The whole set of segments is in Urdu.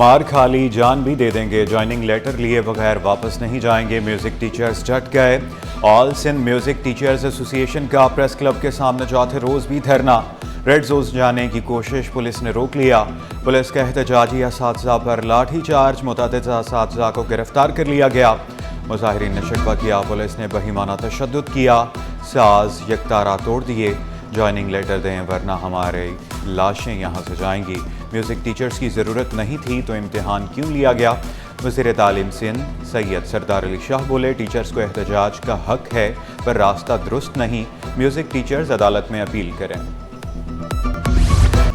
مار کھا لی جان بھی دے دیں گے، جوائننگ لیٹر لیے بغیر واپس نہیں جائیں گے، میوزک ٹیچرز ڈٹ گئے۔ آل سندھ میوزک ٹیچرز ایسوسی ایشن کا پریس کلب کے سامنے چوتھے روز بھی دھرنا، ریڈ زون جانے کی کوشش پولیس نے روک لیا۔ پولیس کے احتجاجی اساتذہ پر لاٹھی چارج، متعدد اساتذہ کو گرفتار کر لیا گیا۔ مظاہرین نے شکوہ کیا پولیس نے بہیمانہ تشدد کیا، ساز یکتارہ توڑ دیے، جوائننگ لیٹر دیں ورنہ ہمارے لاشیں یہاں سے جائیں گی۔ میوزک ٹیچرز کی ضرورت نہیں تھی تو امتحان کیوں لیا گیا؟ وزیر تعلیم سندھ سید سردار علی شاہ بولے، ٹیچرز کو احتجاج کا حق ہے پر راستہ درست نہیں، میوزک ٹیچرز عدالت میں اپیل کریں۔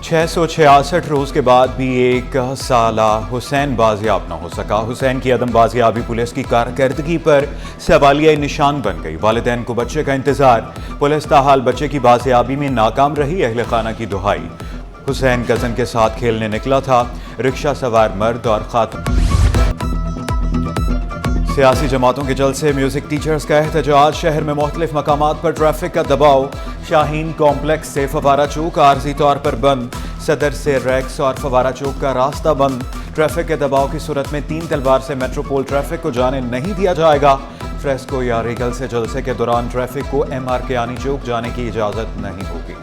666 روز کے بعد بھی 1 سالہ حسین بازیاب نہ ہو سکا۔ حسین کی عدم بازیابی پولیس کی کارکردگی پر سوالیہ نشان بن گئی۔ والدین کو بچے کا انتظار، پولیس تاحال بچے کی بازیابی میں ناکام رہی، اہل خانہ کی دہائی۔ حسین کزن کے ساتھ کھیلنے نکلا تھا، رکشہ سوار مرد اور خاتون۔ سیاسی جماعتوں کے جلسے، میوزک ٹیچرز کا احتجاج، شہر میں مختلف مقامات پر ٹریفک کا دباؤ، شاہین کمپلیکس سے فوارہ چوک عارضی طور پر بند، صدر سے ریکس اور فوارہ چوک کا راستہ بند۔ ٹریفک کے دباؤ کی صورت میں 3 تلوار سے میٹروپول ٹریفک کو جانے نہیں دیا جائے گا۔ فریسکو یا ریگل سے جلسے کے دوران ٹریفک کو MR کے آنی چوک جانے کی اجازت نہیں ہوگی۔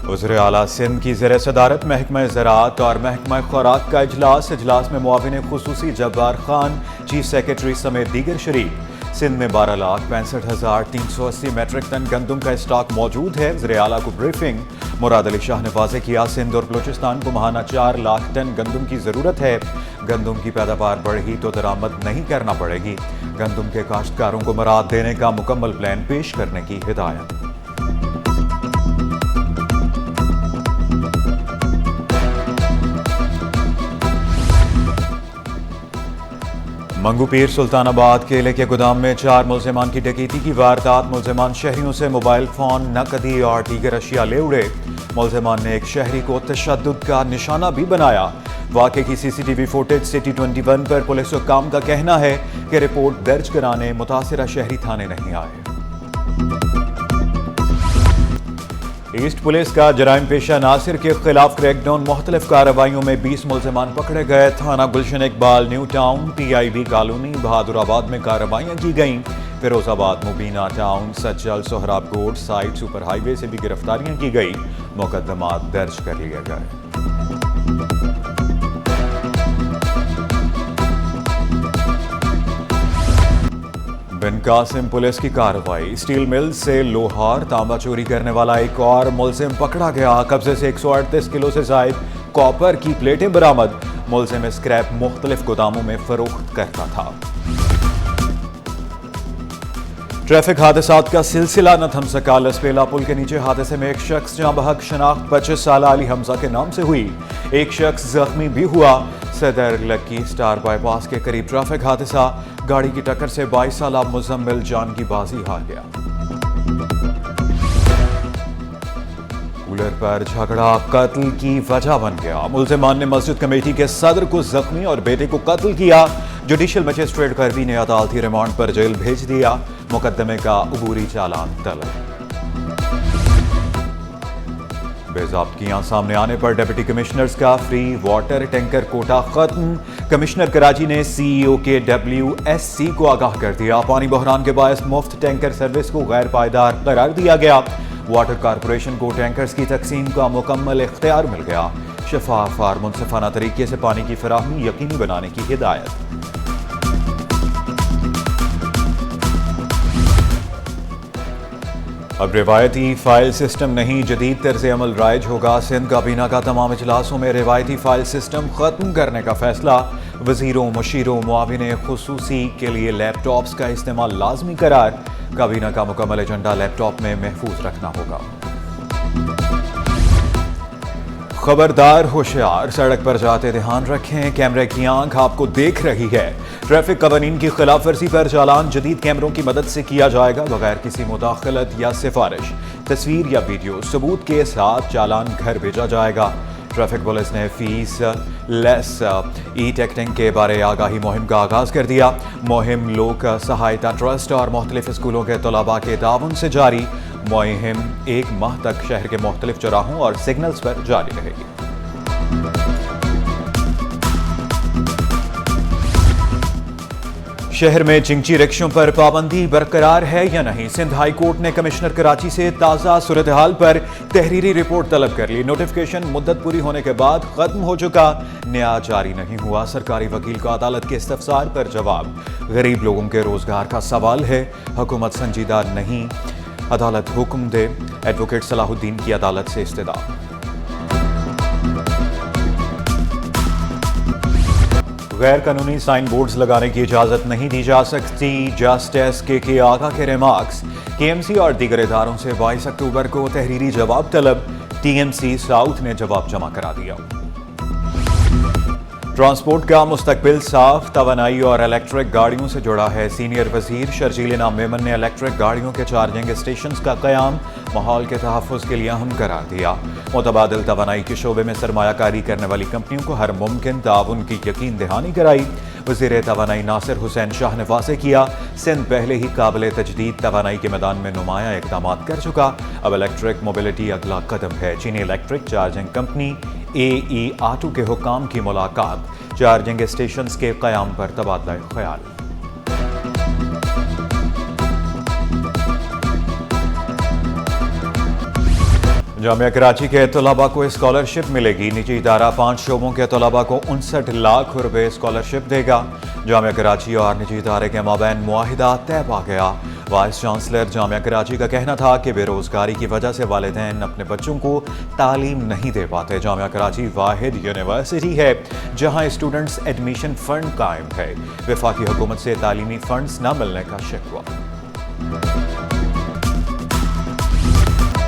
وزیر اعلیٰ سندھ کی زیر صدارت محکمہ زراعت اور محکمہ خوراک کا اجلاس میں معاون خصوصی جبار خان، چیف سیکرٹری سمیت دیگر شریک۔ سندھ میں 12,65,380 میٹرک ٹن گندم کا اسٹاک موجود ہے۔ وزیر اعلیٰ کو بریفنگ، مراد علی شاہ نے واضح کیا، سندھ اور بلوچستان کو ماہانہ 4 لاکھ ٹن گندم کی ضرورت ہے۔ گندم کی پیداوار بڑھی تو درآمد نہیں کرنا پڑے گی، گندم کے کاشتکاروں کو مراعات دینے کا مکمل پلان پیش کرنے کی ہدایت۔ منگو پیر سلطان آباد کیلے کے گودام میں 4 ملزمان کی ڈکیتی کی واردات، ملزمان شہریوں سے موبائل فون، نقدی اور دیگر اشیاء لے اڑے۔ ملزمان نے ایک شہری کو تشدد کا نشانہ بھی بنایا۔ واقعے کی CCTV فوٹیج سٹی 21 پر پولیس حکام کا کہنا ہے کہ رپورٹ درج کرانے متاثرہ شہری تھانے نہیں آئے۔ ایسٹ پولیس کا جرائم پیشہ ناصر کے خلاف کریک ڈاؤن، مختلف کارروائیوں میں 20 ملزمان پکڑے گئے۔ تھانہ Gulshan Iqbal, new town, PIB colony, Bahadurabad میں کارروائیاں کی گئیں۔ Ferozabad, Mubina town, Sachal, Sohrab Kot site, super highway سے بھی گرفتاریاں کی گئی، مقدمات درج کر لیے گئے۔ بن قاسم پولیس کی کارروائی، اسٹیل مل سے لوہار تانبا چوری کرنے والا ایک اور ملزم پکڑا گیا۔ قبضے سے 138 کلو سے زائد کاپر کی پلیٹیں برآمد، ملزم اسکریپ مختلف گوداموں میں فروخت کرتا تھا۔ ٹریفک حادثات کا سلسلہ نہ تھم سکا، لسپیلا پل کے نیچے حادثے میں ایک شخص جاں بحق، شناخت 25 سالہ علی حمزہ کے نام سے ہوئی، ایک شخص زخمی بھی ہوا۔ صدر لکی سٹار بائی پاس کے قریب ٹریفک حادثہ، گاڑی کی ٹکر سے 22 سالہ مزمل جان کی بازی ہار گیا۔ کولر پر جھگڑا قتل کی وجہ بن گیا، ملزمان نے مسجد کمیٹی کے صدر کو زخمی اور بیٹے کو قتل کیا۔ جوڈیشل مجسٹریٹ کربی نے عدالتی ریمانڈ پر جیل بھیج دیا، مقدمے کا عبوری چالان طلب۔ بے ضابطگیاں سامنے آنے پر ڈپٹی کمشنرز کا فری واٹر ٹینکر کوٹا ختم، کمشنر کراچی نے CEO کے WSC کو آگاہ کر دیا۔ پانی بحران کے باعث مفت ٹینکر سروس کو غیر پائیدار قرار دیا گیا، واٹر کارپوریشن کو ٹینکرز کی تقسیم کا مکمل اختیار مل گیا، شفاف اور منصفانہ طریقے سے پانی کی فراہمی یقینی بنانے کی ہدایت۔ اب روایتی فائل سسٹم نہیں، جدید طرز عمل رائج ہوگا، سندھ کابینہ کا تمام اجلاسوں میں روایتی فائل سسٹم ختم کرنے کا فیصلہ، وزیروں، مشیروں، معاون خصوصی کے لیے لیپ ٹاپس کا استعمال لازمی قرار، کابینہ کا مکمل ایجنڈا لیپ ٹاپ میں محفوظ رکھنا ہوگا۔ خبردار ہوشیار، سڑک پر جاتے دھیان رکھیں، کیمرے کی آنکھ آپ کو دیکھ رہی ہے، ٹریفک قوانین کی خلاف ورزی پر چالان جدید کیمروں کی مدد سے کیا جائے گا، بغیر کسی مداخلت یا سفارش، تصویر یا ویڈیو ثبوت کے ساتھ چالان گھر بھیجا جائے گا۔ ٹریفک پولیس نے فیس لیس ای ٹکٹنگ کے بارے آگاہی مہم کا آغاز کر دیا۔ مہم لوک سہایتا ٹرسٹ اور مختلف اسکولوں کے طلباء کے تعاون سے جاری۔ مہم 1 ماہ تک شہر کے مختلف چوراہوں اور سگنلز پر جاری رہے گی۔ شہر میں چنگچی رکشوں پر پابندی برقرار ہے یا نہیں؟ سندھ ہائی کورٹ نے کمشنر کراچی سے تازہ صورتحال پر تحریری رپورٹ طلب کر لی۔ نوٹیفکیشن مدت پوری ہونے کے بعد ختم ہو چکا، نیا جاری نہیں ہوا۔ سرکاری وکیل کو عدالت کے استفسار پر جواب۔ غریب لوگوں کے روزگار کا سوال ہے، حکومت سنجیدہ نہیں، عدالت حکم دے۔ ایڈوکیٹ صلاح الدین کی عدالت سے استدعا۔ غیر قانونی سائن بورڈز لگانے کی اجازت نہیں دی جا سکتی، جسٹس کے آغا کے ریمارکس۔ KMC اور دیگر اداروں سے 22 اکتوبر کو تحریری جواب طلب۔ TMC ساؤتھ نے جواب جمع کرا دیا۔ ٹرانسپورٹ کا مستقبل صاف، توانائی اور الیکٹرک گاڑیوں سے جڑا ہے۔ سینئر وزیر شرجیل انعام میمن نے الیکٹرک گاڑیوں کے چارجنگ اسٹیشنز کا قیام ماحول کے تحفظ کے لیے اہم قرار دیا۔ متبادل توانائی کے شعبے میں سرمایہ کاری کرنے والی کمپنیوں کو ہر ممکن تعاون کی یقین دہانی کرائی۔ وزیر توانائی ناصر حسین شاہ نے واضح کیا، سندھ پہلے ہی قابل تجدید توانائی کے میدان میں نمایاں اقدامات کر چکا، اب الیکٹرک موبلٹی اگلا قدم ہے۔ چینی electric charging company AE auto کے حکام کی ملاقات، چارجنگ اسٹیشنز کے قیام پر تبادلہ خیال۔ جامعہ کراچی کے طلباء کو اسکالرشپ ملے گی۔ نجی ادارہ 5 شعبوں کے طلباء کو 59 لاکھ روپے اسکالرشپ دے گا۔ جامعہ کراچی اور نجی ادارے کے مابین معاہدہ طے پا گیا۔ وائس چانسلر جامعہ کراچی کا کہنا تھا کہ بے روزگاری کی وجہ سے والدین اپنے بچوں کو تعلیم نہیں دے پاتے۔ جامعہ کراچی واحد یونیورسٹی ہے جہاں اسٹوڈنٹس ایڈمیشن فنڈ قائم ہے۔ وفاقی حکومت سے تعلیمی فنڈز نہ ملنے کا شکوہ۔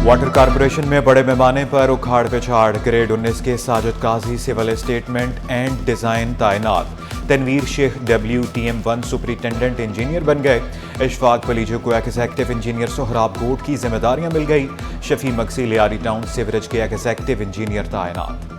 واٹر کارپوریشن میں بڑے پیمانے پر اکھاڑ پچھاڑ، گریڈ 19 کے ساجد قاضی سول اسٹیٹمنٹ اینڈ ڈیزائن تعینات۔ تنویر شیخ WTM1 سپرنٹینڈنٹ انجینئر بن گئے۔ اشفاق پلیجو کو ایگزیکٹو انجینئر سہراب گوٹ کی ذمہ داریاں مل گئی۔ شفیع مکسی لیاری ٹاؤن سیوریج کے ایگزیکٹو انجینئر تعینات۔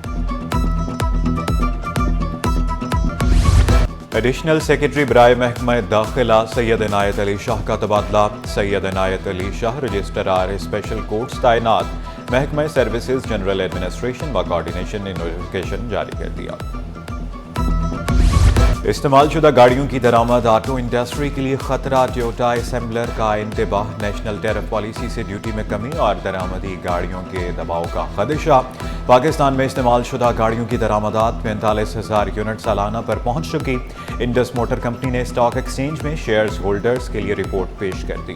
ایڈیشنل سیکرٹری برائے محکمہ داخلہ سید عنایت علی شاہ کا تبادلہ۔ سید عنایت Ali Shah registrar special courts تعینات۔ محکمہ سروسز جنرل ایڈمنسٹریشن و کوارڈینیشن نے نوٹیفکیشن جاری کر دیا۔ استعمال شدہ گاڑیوں کی درآمد آٹو انڈسٹری کے لیے خطرہ، ٹویوٹا اسمبلر کا انتباہ۔ نیشنل ٹیرف پالیسی سے ڈیوٹی میں کمی اور درآمدی گاڑیوں کے دباؤ کا خدشہ۔ پاکستان میں استعمال شدہ گاڑیوں کی درآمدات 45,000 یونٹ سالانہ پر پہنچ چکی۔ انڈس موٹر کمپنی نے اسٹاک ایکسچینج میں شیئرز ہولڈرز کے لیے رپورٹ پیش کر دی۔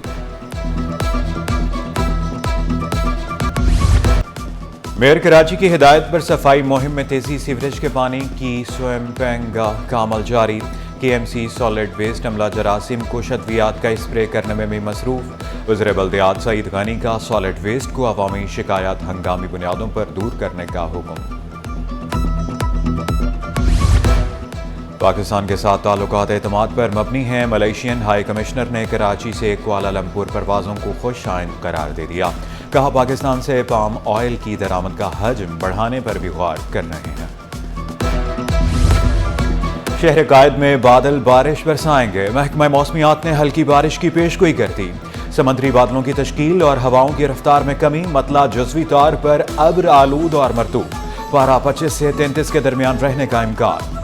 میئر کراچی کی ہدایت پر صفائی مہم میں تیزی۔ سیوریج کے پانی کی سوئمپنگ کا عمل جاری۔ KMC سالڈ ویسٹ عملہ جراثیم کش ادویات کا اسپرے کرنے میں بھی مصروف۔ وزیر بلدیات سعید غنی کا سالڈ ویسٹ کو عوامی شکایات ہنگامی بنیادوں پر دور کرنے کا حکم۔ پاکستان کے ساتھ تعلقات اعتماد پر مبنی ہیں۔ ملیشین ہائی کمشنر نے کراچی سے کوالالمپور پروازوں کو خوش آئند قرار دے دیا۔ کہا پاکستان سے پام آئل کی درآمد کا حجم بڑھانے پر بھی غور کر رہے ہیں۔ شہر قائد میں بادل بارش برسائیں گے۔ محکمہ موسمیات نے ہلکی بارش کی پیشگوئی کر دی۔ سمندری بادلوں کی تشکیل اور ہواؤں کی رفتار میں کمی، مطلع جزوی طور پر ابر آلود اور مرطوب۔ پارہ 25 سے 33 کے درمیان رہنے کا امکان۔